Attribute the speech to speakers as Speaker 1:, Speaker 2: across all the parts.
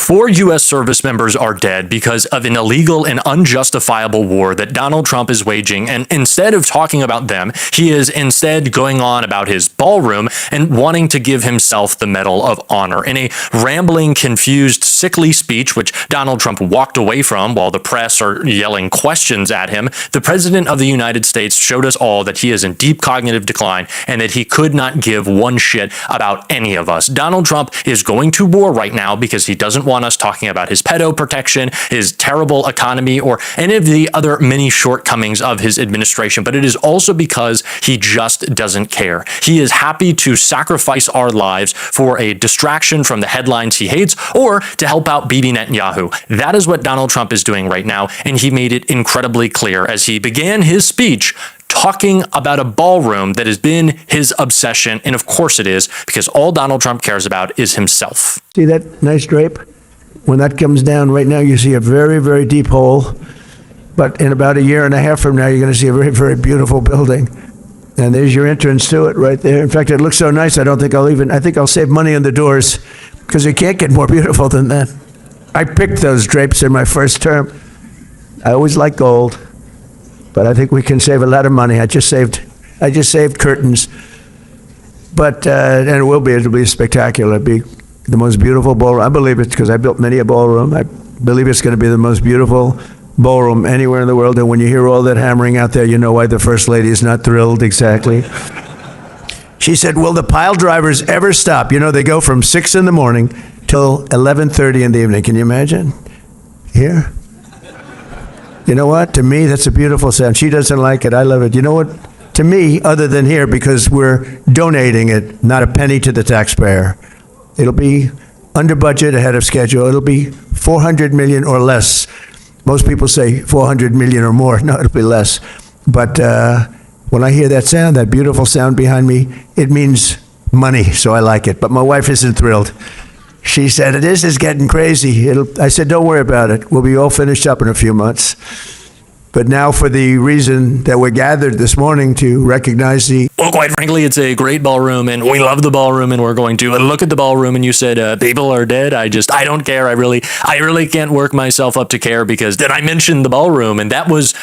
Speaker 1: 4 U.S. service members are dead because of an illegal and unjustifiable war that Donald Trump is waging. And instead of talking about them, he is instead going on about his ballroom and wanting to give himself the Medal of Honor in a rambling, confused, sickly speech, which Donald Trump walked away from while the press are yelling questions at him. The President of the United States showed us all that he is in deep cognitive decline and that he could not give one shit about any of us. Donald Trump is going to war right now because he doesn't want us talking about his pedo protection, his terrible economy, or any of the other many shortcomings of his administration. But it is also because he just doesn't care. He is happy to sacrifice our lives for a distraction from the headlines he hates or to help out Bibi Netanyahu. That is what Donald Trump is doing right now, and he made it incredibly clear as he began his speech talking about a ballroom that has been his obsession, and of course it is, because all Donald Trump cares about is himself.
Speaker 2: See that nice drape? When that comes down right now, you see a very, very deep hole. But in about a year and a half from now, you're going to see a very, very beautiful building. And there's your entrance to it right there. In fact, it looks so nice, I think I'll save money on the doors because it can't get more beautiful than that. I picked those drapes in my first term. I always like gold, but I think we can save a lot of money. I just saved curtains. But, and it'll be spectacular. It'll be the most beautiful ballroom. I believe it because I built many a ballroom. I believe it's going to be the most beautiful ballroom anywhere in the world. And when you hear all that hammering out there, you know why the First Lady is not thrilled exactly. She said, will the pile drivers ever stop? You know, they go from 6 in the morning till 11:30 in the evening. Can you imagine? Here? You know what? To me, that's a beautiful sound. She doesn't like it. I love it. You know what? To me, other than here, because we're donating it, not a penny to the taxpayer. It'll be under budget, ahead of schedule. It'll be 400 million or less. Most people say 400 million or more. No, it'll be less. But when I hear that sound, that beautiful sound behind me, it means money, so I like it. But my wife isn't thrilled. She said, this is getting crazy. I said, don't worry about it. We'll be all finished up in a few months. But now for the reason that we're gathered this morning to recognize
Speaker 1: Well, quite frankly, it's a great ballroom, and we love the ballroom, and we're going to look at the ballroom, and you said, people are dead. I don't care. I really can't work myself up to care because then I mentioned the ballroom, and that was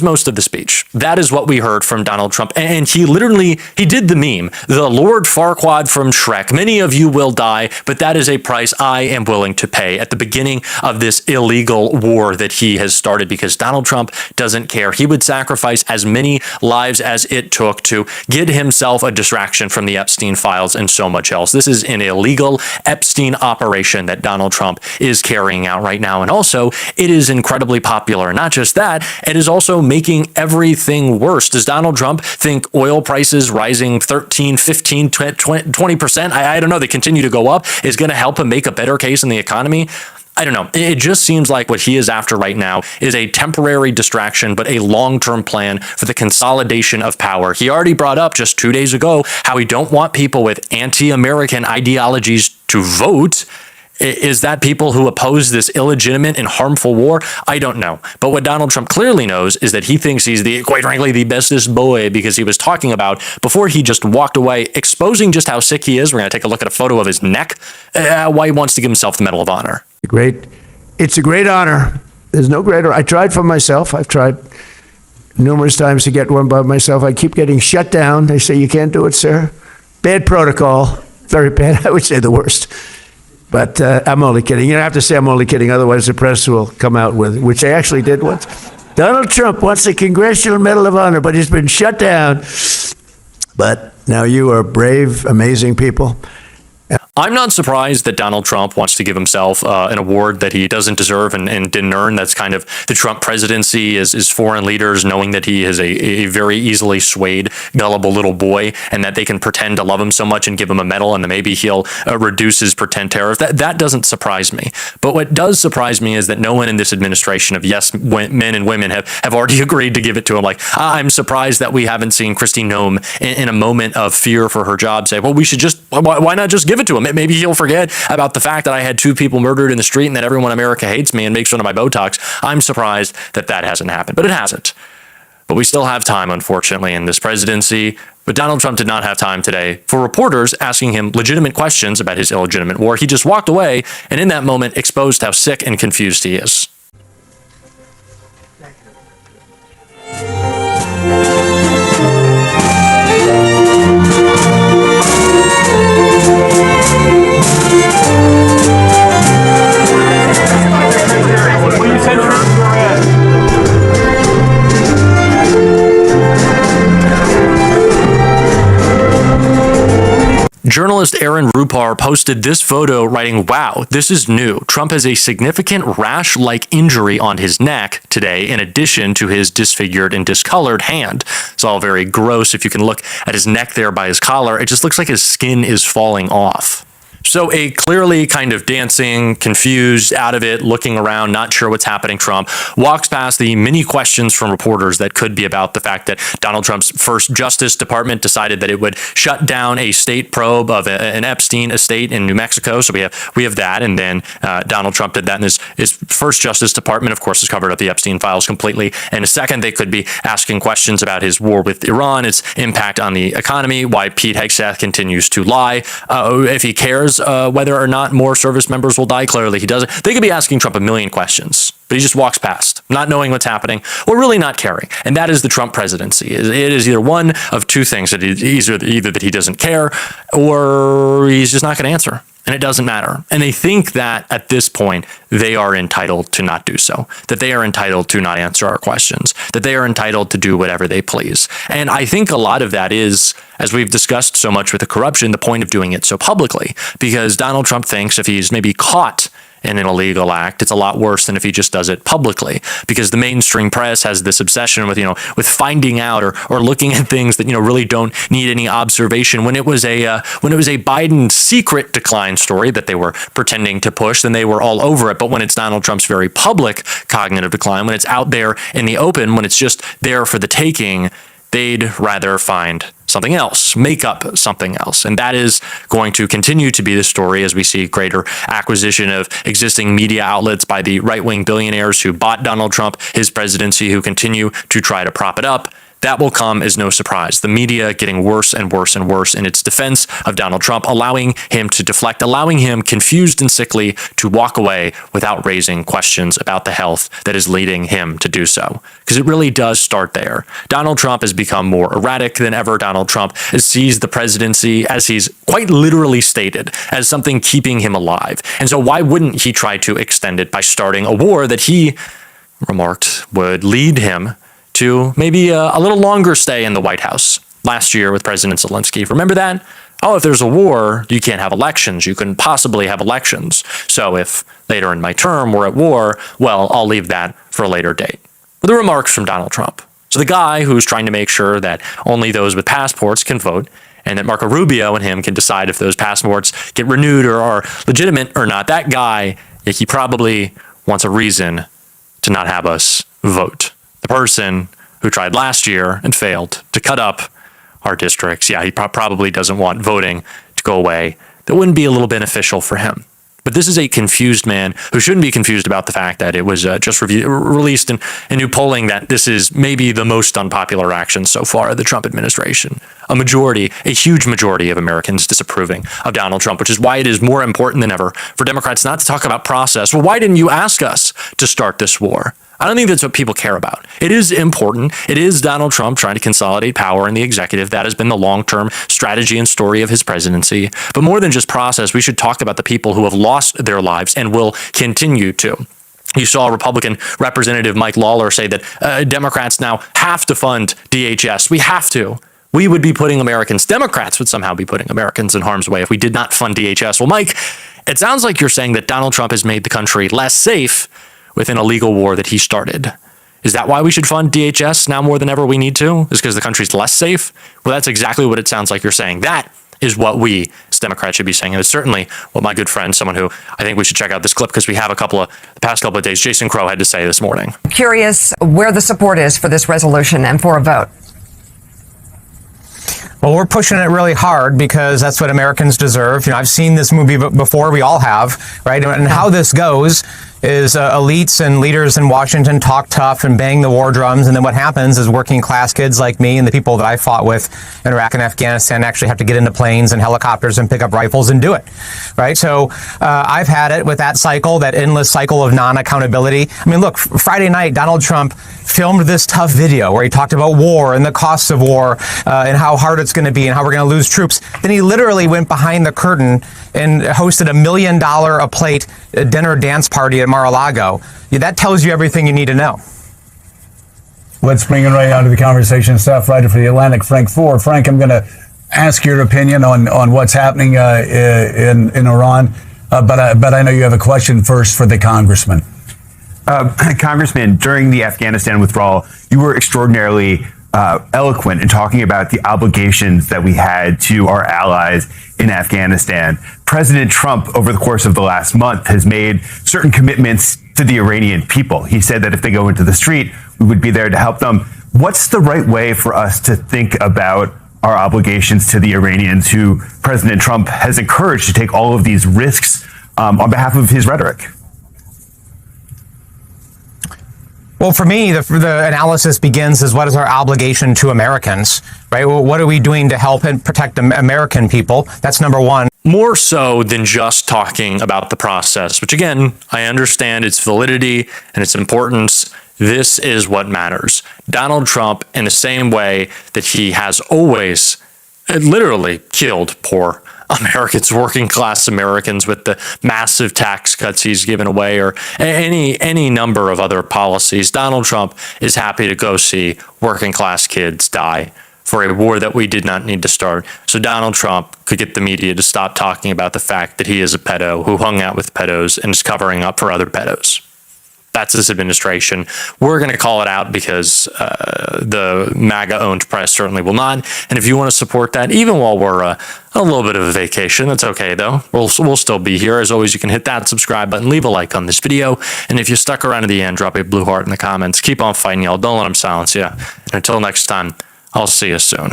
Speaker 1: most of the speech. That is what we heard from Donald Trump. And he did the meme, the Lord Farquaad from Shrek. Many of you will die, but that is a price I am willing to pay at the beginning of this illegal war that he has started because Donald Trump doesn't care. He would sacrifice as many lives as it took to get himself a distraction from the Epstein files and so much else. This is an illegal Epstein operation that Donald Trump is carrying out right now. And also, it is incredibly popular. Not just that, it is also making everything worse. Does Donald Trump think oil prices rising 13, 15, 20%? I don't know. They continue to go up is going to help him make a better case in the economy. I don't know. It just seems like what he is after right now is a temporary distraction, but a long-term plan for the consolidation of power. He already brought up just 2 days ago how he don't want people with anti-American ideologies to vote. Is that people who oppose this illegitimate and harmful war? I don't know. But what Donald Trump clearly knows is that he thinks he's quite frankly, the bestest boy because he was talking about, before he just walked away, exposing just how sick he is. We're going to take a look at a photo of his neck, why he wants to give himself the Medal of Honor.
Speaker 2: It's a great honor. There's no greater. I tried for myself. I've tried numerous times to get one by myself. I keep getting shut down. They say, you can't do it, sir. Bad protocol. Very bad. I would say the worst. But I'm only kidding. You don't have to say I'm only kidding. Otherwise, the press will come out with it, which they actually did once. Donald Trump wants the Congressional Medal of Honor, but he's been shut down. But now you are brave, amazing people.
Speaker 1: I'm not surprised that Donald Trump wants to give himself an award that he doesn't deserve and didn't earn. That's kind of the Trump presidency is foreign leaders knowing that he is a very easily swayed, gullible little boy and that they can pretend to love him so much and give him a medal and then maybe he'll reduce his pretend tariff. That doesn't surprise me. But what does surprise me is that no one in this administration of yes men and women have already agreed to give it to him. Like, I'm surprised that we haven't seen Kristi Noem in a moment of fear for her job say, well, we should just, why not just give it to him? Maybe he'll forget about the fact that I had 2 people murdered in the street and that everyone in America hates me and makes fun of my Botox. I'm surprised that hasn't happened, but it hasn't. But we still have time, unfortunately, in this presidency. But Donald Trump did not have time today for reporters asking him legitimate questions about his illegitimate war. He just walked away and in that moment exposed how sick and confused he is. Journalist Aaron Rupar posted this photo writing, "Wow, this is new. Trump has a significant rash-like injury on his neck today in addition to his disfigured and discolored hand." It's all very gross. If you can look at his neck there by his collar, it just looks like his skin is falling off. So a clearly kind of dancing, confused, out of it, looking around, not sure what's happening Trump walks past the many questions from reporters that could be about the fact that Donald Trump's first Justice Department decided that it would shut down a state probe of an Epstein estate in New Mexico. So we have that. And then Donald Trump did that in his first Justice Department, of course, has covered up the Epstein files completely. And a second, they could be asking questions about his war with Iran, its impact on the economy, why Pete Hegseth continues to lie, if he cares whether or not more service members will die. Clearly he doesn't. They could be asking Trump a million questions, but he just walks past, not knowing what's happening, or really not caring. And that is the Trump presidency. It is either one of two things, that either that he doesn't care, or he's just not going to answer. And it doesn't matter. And they think that at this point, they are entitled to not do so, that they are entitled to not answer our questions, that they are entitled to do whatever they please. And I think a lot of that is, as we've discussed so much with the corruption, the point of doing it so publicly, because Donald Trump thinks if he's maybe caught in an illegal act, it's a lot worse than if he just does it publicly, because the mainstream press has this obsession with, with finding out or looking at things that, really don't need any observation. When it was a Biden secret decline story that they were pretending to push, then they were all over it. But when it's Donald Trump's very public cognitive decline, when it's out there in the open, when it's just there for the taking, they'd rather find something else, make up something else. And that is going to continue to be the story as we see greater acquisition of existing media outlets by the right-wing billionaires who bought Donald Trump, his presidency, who continue to try to prop it up. That will come as no surprise. The media getting worse and worse and worse in its defense of Donald Trump, allowing him to deflect, allowing him, confused and sickly, to walk away without raising questions about the health that is leading him to do so. Because it really does start there. Donald Trump has become more erratic than ever. Donald Trump sees the presidency, as he's quite literally stated, as something keeping him alive. And so why wouldn't he try to extend it by starting a war that he remarked would lead him to maybe a little longer stay in the White House? Last year with President Zelensky, remember that? Oh, if there's a war, you can't have elections. You couldn't possibly have elections. So if later in my term we're at war, well, I'll leave that for a later date. But the remarks from Donald Trump. So the guy who's trying to make sure that only those with passports can vote, and that Marco Rubio and him can decide if those passports get renewed or are legitimate or not. That guy, he probably wants a reason to not have us vote. The person who tried last year and failed to cut up our districts, he probably doesn't want voting to go away. That wouldn't be a little beneficial for him. But this is a confused man who shouldn't be confused about the fact that it was just released in new polling that this is maybe the most unpopular action so far of the Trump administration. A huge majority of Americans disapproving of Donald Trump, which is why it is more important than ever for Democrats not to talk about process. Well, why didn't you ask us to start this war? I don't think that's what people care about. It is important. It is Donald Trump trying to consolidate power in the executive. That has been the long-term strategy and story of his presidency. But more than just process, we should talk about the people who have lost their lives and will continue to. You saw Republican Representative Mike Lawler say that Democrats now have to fund DHS. We have to. We would be putting Democrats would somehow be putting Americans in harm's way if we did not fund DHS. Well, Mike, it sounds like you're saying that Donald Trump has made the country less safe with an illegal war that he started. Is that why we should fund DHS now more than ever we need to? Is because the country's less safe? Well, that's exactly what it sounds like you're saying. That is what we as Democrats should be saying. And it's certainly what my good friend, someone who I think we should check out this clip because we have the past couple of days, Jason Crow had to say this morning.
Speaker 3: Curious where the support is for this resolution and for a vote.
Speaker 4: Well, we're pushing it really hard because that's what Americans deserve. I've seen this movie before. We all have, right? And how this goes is elites and leaders in Washington talk tough and bang the war drums, and then what happens is working class kids like me and the people that I fought with in Iraq and Afghanistan actually have to get into planes and helicopters and pick up rifles and do it, right? So I've had it with that cycle, that endless cycle of non-accountability. I mean, look, Friday night, Donald Trump filmed this tough video where he talked about war and the costs of war and how hard it's going to be and how we're going to lose troops. Then he literally went behind the curtain and hosted $1 million a plate dinner dance party at Mar-a-Lago. Yeah, that tells you everything you need to know.
Speaker 5: Let's bring it right out of the conversation. Staff writer for The Atlantic, Frank Foer. Frank, I'm going to ask your opinion on what's happening in Iran, but I know you have a question first for the congressman.
Speaker 6: Congressman, during the Afghanistan withdrawal, you were extraordinarily eloquent in talking about the obligations that we had to our allies in Afghanistan. President Trump, over the course of the last month, has made certain commitments to the Iranian people. He said that if they go into the street, we would be there to help them. What's the right way for us to think about our obligations to the Iranians who President Trump has encouraged to take all of these risks on behalf of his rhetoric?
Speaker 4: Well, for me, the analysis begins as what is our obligation to Americans, right? Well, what are we doing to help and protect the American people? That's number one.
Speaker 1: More so than just talking about the process, which again, I understand its validity and its importance. This is what matters. Donald Trump, in the same way that he has always literally killed poor Americans, working class Americans, with the massive tax cuts he's given away, or any number of other policies, Donald Trump is happy to go see working class kids die for a war that we did not need to start. So Donald Trump could get the media to stop talking about the fact that he is a pedo who hung out with pedos and is covering up for other pedos. That's this administration. We're going to call it out because the MAGA-owned press certainly will not. And if you want to support that, even while we're a little bit of a vacation, that's okay, though. We'll still be here. As always, you can hit that subscribe button, leave a like on this video. And if you stuck around to the end, drop a blue heart in the comments. Keep on fighting, y'all. Don't let them silence you. And until next time, I'll see you soon.